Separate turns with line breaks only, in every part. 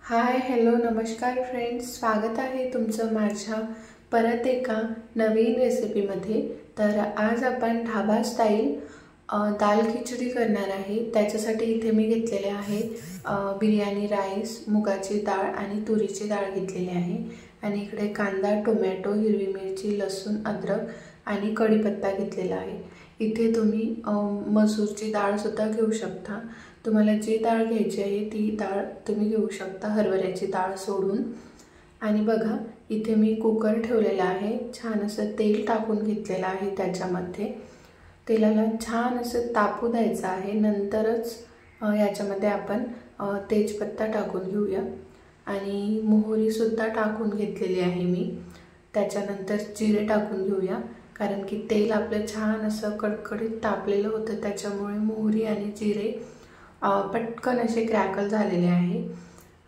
Hi hello नमस्कार friends, स्वागत आहे तुमचं माझ्या परत एका नवीन रेसिपीमध्ये। तर आज आपण ढाबा स्टाईल दाल खिचडी करणार आहे। त्याच्यासाठी इथे मी घेतलेले आहे बिर्याणी राईस, मुगाची डाळ आणि तुरीची डाळ घेतलेली आहे आणि इकडे कांदा, टोमॅटो, हिरवी मिरची, लसूण, अद्रक आणि कढीपत्ता घेतलेला आहे। इथे तुम्ही मसूरची डाळ सुद्धा घेऊ शकता। तुम्हाला जी डाळ घ्यायची आहे ती डाळ तुम्ही घेऊ शकता, हरभऱ्याची डाळ सोडून। आणि बघा इथे मी कुकर ठेवलेला आहे, छान असं तेल टाकून घेतलेलं आहे। त्याच्यामध्ये तेलाला छान असं तापू द्यायचं आहे। नंतरच याच्यामध्ये आपण तेजपत्ता टाकून घेऊया आणि मोहरी सुद्धा टाकून घेतलेली आहे मी। त्याच्यानंतर जिरे टाकून घेऊया, कारण की तेल आपलं छान असं कडकडीत तापलेलं होतं, त्याच्यामुळे मोहरी आणि जिरे पटकन असे क्रॅकल झालेले आहे।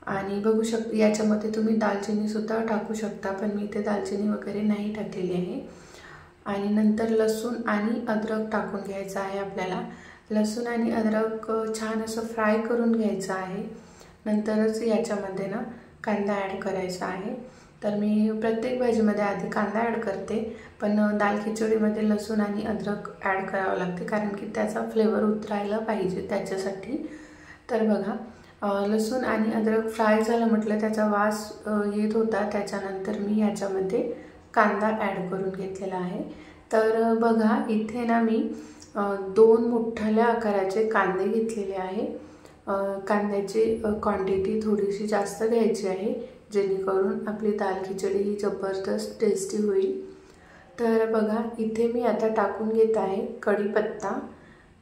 आणि बघू शकता याच्यामध्ये तुम्ही दालचिनी सुद्धा टाकू शकता, पण मी इथे दालचिनी वगैरे नाही टाकलेली आहे। आणि नंतर लसूण आणि अद्रक टाकून घ्यायचं आहे आपल्याला। लसूण आणि अद्रक छान असं फ्राय करून घ्यायचं आहे। नंतरच याच्यामध्ये ना कांदा ॲड करायचा आहे। तर मी प्रत्येक भाजीमध्ये आधी कांदा ॲड करते, पण दाल खिचडीमध्ये लसूण आणि अद्रक ॲड करावं लागते, कारण की त्याचा फ्लेवर उतरायला पाहिजे त्याच्यासाठी। तर बघा लसूण आणि अद्रक फ्राय झालं म्हटलं, त्याचा वास येत होता, त्याच्यानंतर मी याच्यामध्ये कांदा ॲड करून घेतलेला आहे। तर बघा इथे ना मी 2 मोठ्या आकाराचे कांदे घेतलेले आहे। कांद्याची क्वांटिटी थोडीशी जास्त घ्यायची आहे, जेणेकरून आपली दाल खिचडी ही जबरदस्त टेस्टी होईल। तर बघा इथे मी आता टाकून घेत आहे कढीपत्ता।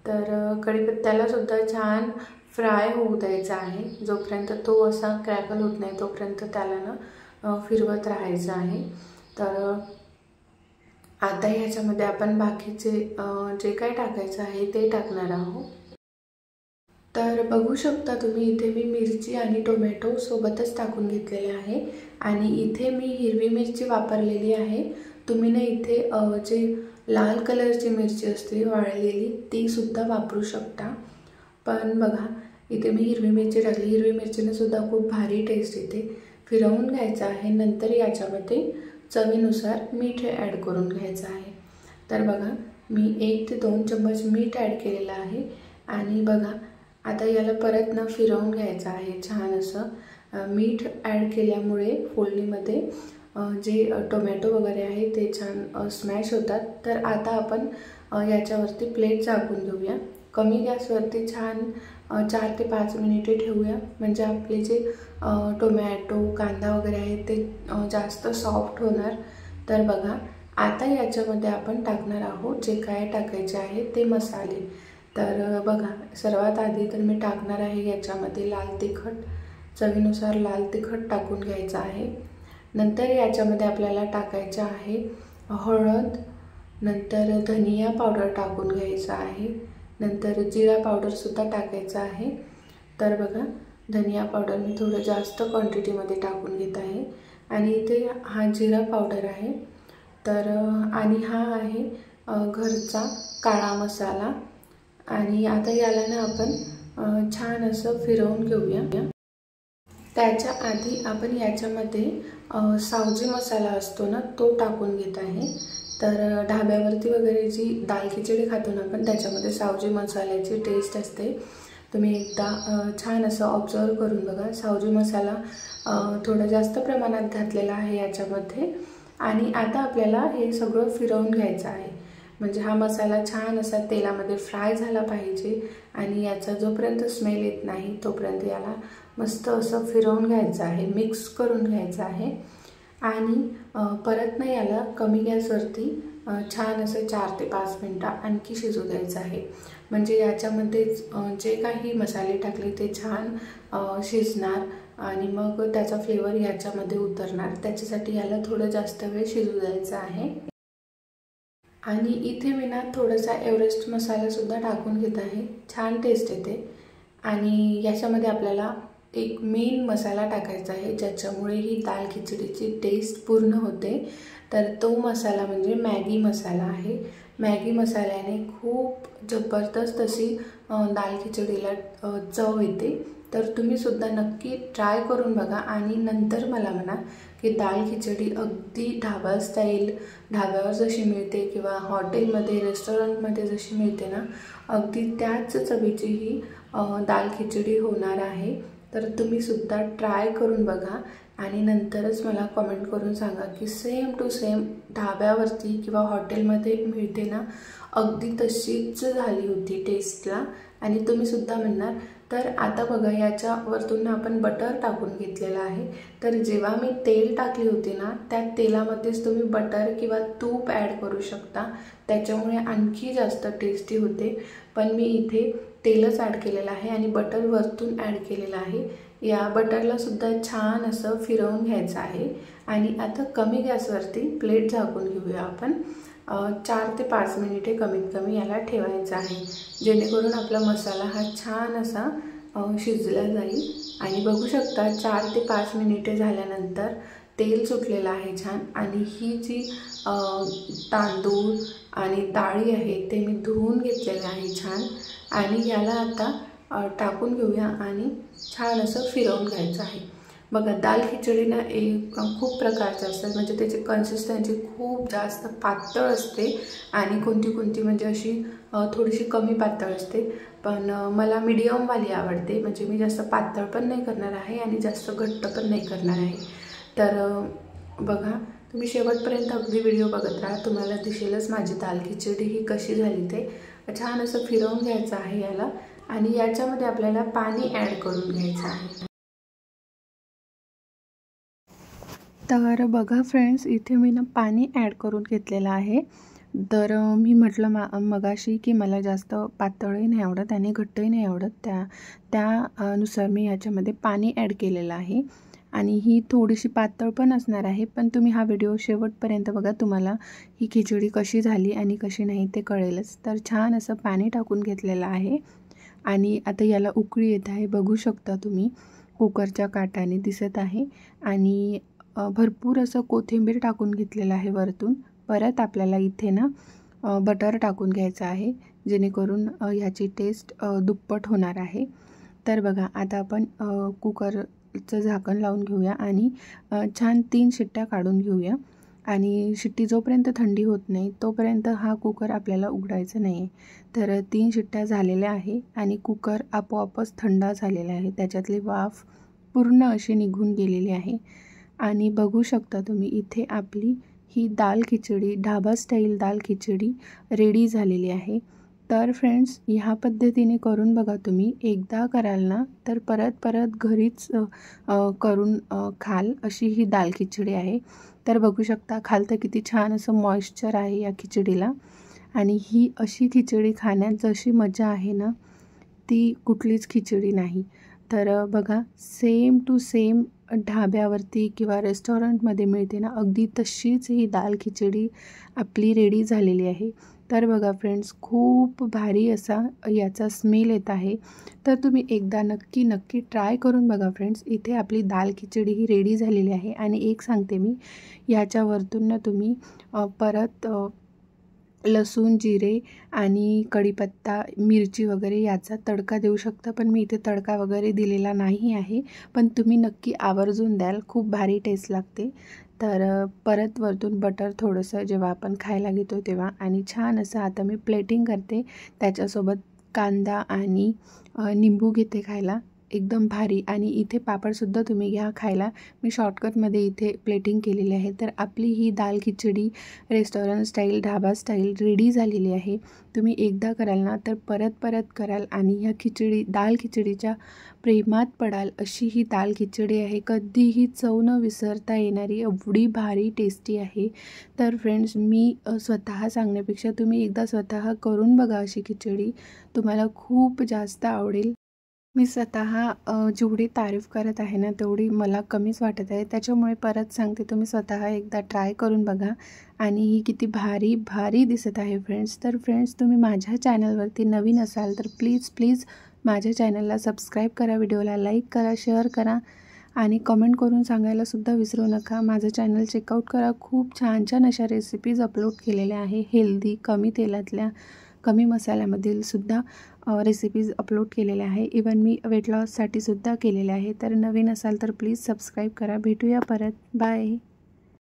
तर कढीपत्त्याला सुद्धा छान फ्राय होऊ द्यायचा आहे, जोपर्यंत तो असा क्रॅकल होत नाही तोपर्यंत त्याला ना फिरवत राहायचं आहे। तर आता ह्याच्यामध्ये आपण बाकीचे जे काय टाकायचं आहे ते टाकणार आहोत। तर बघू शकता तुम्ही इथे मी मिरची आणि टोमॅटो सोबतच टाकून घेतलेले आहे आणि इथे मी हिरवी मिरची वापरलेली आहे। तुम्ही ना इथे जे लाल कलरची मिरची असते वाळलेली ती सुद्धा वापरू शकता, पण बघा इथे मी हिरवी मिरची टाकली। हिरवी मिरचीने सुद्धा खूप भारी टेस्ट येते। फिरवून घ्यायचं आहे, नंतर याच्यामध्ये चवीनुसार मीठ ॲड करून घ्यायचं आहे। तर बघा मी 1 ते 2 चम्मच मीठ ॲड केलेलं आहे आणि बघा आता याला परत ना फिरवून घ्यायचं आहे छान असं। मीठ ॲड केल्यामुळे फोडणीमध्ये जे टोमॅटो वगैरे आहे ते छान स्मॅश होतात। तर आता आपण याच्यावरती प्लेट झाकून घेऊया, कमी गॅसवरती छान 4 ते 5 मिनिटे ठेवूया, म्हणजे आपले जे टोमॅटो कांदा वगैरे आहे ते जास्त सॉफ्ट होणार। तर बघा आता याच्यामध्ये आपण टाकणार आहोत जे काय टाकायचे आहे ते मसाले। तर बघा सर्वात आधी तर मी टाकणार आहे याच्यामध्ये लाल तिखट, चवीनुसार लाल तिखट टाकून घ्यायचं आहे। नंतर याच्यामध्ये आपल्याला टाकायचं आहे हळद, नंतर धनिया पावडर टाकून घ्यायचं आहे, नंतर जिरा पावडरसुद्धा टाकायचं आहे। तर बघा धनिया पावडर मी थोडं जास्त क्वांटिटीमध्ये टाकून घेत आहे आणि इथे हा जिरा पावडर आहे। तर आणि हा आहे घरचा काळा मसाला। आणि आता याला ना आपण छान असं फिरवून घेऊया। त्याच्या आधी आपण याच्यामध्ये सावजी मसाला असतो ना तो टाकून घेत आहे। तर ढाब्यावरती वगैरे जी दाल खिचडी खातो ना आपण त्याच्यामध्ये सावजी मसाल्याची टेस्ट असते। तुम्ही एकदा छान असं ऑब्झर्व करून बघा। सावजी मसाला थोडा जास्त प्रमाणात घातलेला आहे याच्यामध्ये। आणि आता आपल्याला हे सगळं फिरवून घ्यायचं आहे, म्हणजे हा मसाला छान असा तेलामध्ये फ्राय झाला पाहिजे आणि याचा जोपर्यंत स्मेल येत नाही तोपर्यंत याला मस्त असं फिरवून घ्यायचं आहे, मिक्स करून घ्यायचं आहे। आणि परत ना याला कमी गॅसवरती छान असं 4 ते 5 मिनटं आणखी शिजू द्यायचं आहे, म्हणजे याच्यामध्ये जे काही मसाले टाकले ते छान शिजणार आणि मग त्याचा फ्लेवर याच्यामध्ये उतरणार। त्याच्यासाठी याला थोडं जास्त वेळ शिजू द्यायचं आहे। आणि इथे मी ना थोडासा एव्हरेस्ट मसालासुद्धा टाकून घेत आहे, छान टेस्ट येते। आणि याच्यामध्ये आपल्याला एक मेन मसाला टाकायचा आहे ज्याच्यामुळे ही दाल खिचडीची टेस्ट पूर्ण होते। तर तो मसाला म्हणजे मॅगी मसाला आहे। मॅगी मसाल्याने खूप जबरदस्त अशी दाल खिचडीला चव येते। तर तुम्हीसुद्धा नक्की ट्राय करून बघा आणि नंतर मला म्हणा की दाल खिचडी अगदी ढाबा स्टाईल, ढाब्यावर जशी मिळते किंवा हॉटेलमध्ये रेस्टॉरंटमध्ये जशी मिळते ना, अगदी त्याच चवीची ही दाल खिचडी होणार आहे। तर तुम्हीसुद्धा ट्राय करून बघा आणि नंतरच मला कमेंट करून सांगा की सेम टू सेम ढाब्यावरती किंवा हॉटेलमध्ये मिळते ना, अगदी तशीच झाली होती टेस्टला आणि तुम्हीसुद्धा म्हणणार। तर आता बघा, याच्यावरतून आपण बटर टाकून घेतलेलं आहे। तर जेव्हा मी तेल टाकली होती ना, त्या तेलामध्येच तुम्ही बटर किंवा तूप ॲड करू शकता, त्याच्यामुळे आणखी जास्त टेस्टी होते। पण मी इथे तेलच ॲड केलेलं आहे आणि बटर वरतून ॲड केलेलं आहे। या बटरला सुद्धा छान असं फिरवून घ्यायचं आहे आणि आता कमी गॅसवरती प्लेट झाकून घेऊया आपण। 4 ते 5 मिनिटे कमीत कमी याला ठेवायचं आहे, जेणेकरून आपला मसाला हा छान असा शिजला जाईल। आणि बघू शकता 4 ते 5 मिनिटे झाल्यानंतर तेल सुटलेलं आहे छान आणि ही जी तांदूळ आणि डाळी आहे ते मी धुवून घेतलेले आहे छान आणि याला आता टाकून घेऊया आणि छान असं फिरवून घ्यायचं आहे। बघा, दाल खिचडी ना खूप प्रकारचे असतात, म्हणजे त्याची कन्सिस्टन्सी खूप जास्त पातळ असते आणि कोणती म्हणजे अशी थोडीशी कमी पातळ असते। पण मला मीडियमवाली आवडते, म्हणजे मी जास्त पातळ पण नाही करणार आहे आणि जास्त घट्ट पण नाही करणार आहे। तर बघा, तुम्ही शेवटपर्यंत अगदी व्हिडिओ बघत राहा, तुम्हाला दिसेलच माझी दाल खिचडी ही कशी झाली ते। छान असं फिरवून घ्यायचं आहे याला आणि याच्यामध्ये आपल्याला पाणी ॲड करून घ्यायचं आहे। तर बघा फ्रेंड्स, इथे मी ना पाणी ॲड करून घेतलेलं आहे। तर मी म्हटलं मगाशी की मला जास्त पातळही नाही आवडत आणि घट्टही नाही आवडत, त्यानुसार मी याच्यामध्ये पाणी ॲड केलेलं आहे आणि ही थोडीशी पातळ पण असणार आहे। पण तुम्ही हा व्हिडिओ शेवटपर्यंत बघा, तुम्हाला ही खिचडी कशी झाली आणि कशी नाही ते कळेलच। तर छान असं पाणी टाकून घेतलेलं आहे आणि आता याला उकळी येत आहे, बघू शकता तुम्ही, कुकरच्या काठाने दिसत आहे आणि भरपूर असं कोथिंबीर टाकून घेतलेलं आहे वरतून। परत आपल्याला इथे ना बटर टाकून घ्यायचं आहे, जेणेकरून ह्याची टेस्ट दुप्पट होणार आहे। तर बघा, आता आपण कुकरचं झाकण लावून घेऊया आणि छान 3 शिट्ट्या काढून घेऊया आणि शिट्टी जोपर्यंत थंडी होत नाही तोपर्यंत हा कुकर आपल्याला उघडायचा नाही आहे। तर 3 शिट्ट्या झालेल्या आहे आणि कुकर आपोआपच थंड झालेला आहे, त्याच्यातली वाफ पूर्ण अशी निघून गेलेली आहे आणि बघू शकता तुम्ही इथे आपली ही दाल खिचडी, ढाबा स्टाईल दाल खिचडी रेडी झालेली आहे। तर फ्रेंड्स, ह्या पद्धतीने करून बघा, तुम्ही एकदा कराल ना तर परत घरीच करून खाल अशी ही दाल खिचडी आहे। तर बघू शकता खालतं किती छान असं मॉइश्चर आहे या खिचडीला आणि ही अशी खिचडी खाण्यात जशी मजा आहे ना, ती कुठलीच खिचडी नाही। तर बघा, सेम टू सेम ढाब्यावरती किंवा रेस्टॉरंटमध्ये मिळते ना, अगदी तशीच ही दाल खिचडी आपली रेडी झालेली आहे। तर बघा फ्रेंड्स, खूप भारी असा याचा स्मेल येत आहे। तर तुम्ही एकदा नक्की ट्राय करून बघा फ्रेंड्स। इथे आपली दाल खिचडी ही रेडी झालेली आहे आणि एक सांगते मी, याच्यावरतून ना तुम्ही परत लसूण, जिरे आणि कढीपत्ता, मिरची वगैरे याचा तडका देऊ शकता, पण मी इथे तडका वगैरे दिलेला नाही आहे, पण तुम्ही नक्की आवर्जून द्याल, खूप भारी टेस्ट लागते। तर परत वरतून बटर थोडंसं जेव्हा आपण खायला घेतो तेव्हा आणि छान असं आता मी प्लेटिंग करते, त्याच्यासोबत कांदा आणि निंबू घेते खायला, एकदम भारी। आणि इथे पापडसुद्धा तुम्ही घ्या खायला, मी शॉर्टकटमध्ये इथे प्लेटिंग केलेली आहे। तर आपली ही दाल खिचडी restaurant style, dhaba style ready झालेली आहे। तुम्ही एकदा कराल ना तर परत कराल आणि ह्या दाल खिचडीच्या प्रेमात पडाल अशी ही दाल खिचडी आहे, कधीही चव न विसरता येणारी, एवढी भारी टेस्टी आहे। तर फ्रेंड्स, मी स्वतः सांगण्यापेक्षा तुम्ही एकदा स्वतः करून बघा अशी खिचडी, तुम्हाला खूप जास्त आवडेल। मी स्वतः जेवढी तारीफ करत आहे ना तेवढी मला कमीच वाटत आहे, त्याच्यामुळे परत सांगते, तुम्ही स्वतः एकदा ट्राय करून बघा आणि ही किती भारी दिसत आहे फ्रेंड्स। तर फ्रेंड्स, तुम्ही माझ्या चॅनलवरती नवीन असाल तर प्लीज माझ्या चॅनलला सबस्क्राईब करा, व्हिडिओला लाईक करा, शेअर करा आणि कमेंट करून सांगायलासुद्धा विसरू नका। माझं चॅनल चेकआउट करा, खूप छान अशा रेसिपीज अपलोड केलेल्या आहे, हेल्दी, कमी तेलातल्या, कमी मसाल्यामधील सुद्धा रेसिपीज अपलोड केलेल्या आहे. इवन मी वेट लॉससाठी सुद्धा केलेले आहे. तर नवीन असाल तर प्लीज सबस्क्राईब करा. भेटूया परत. बाय.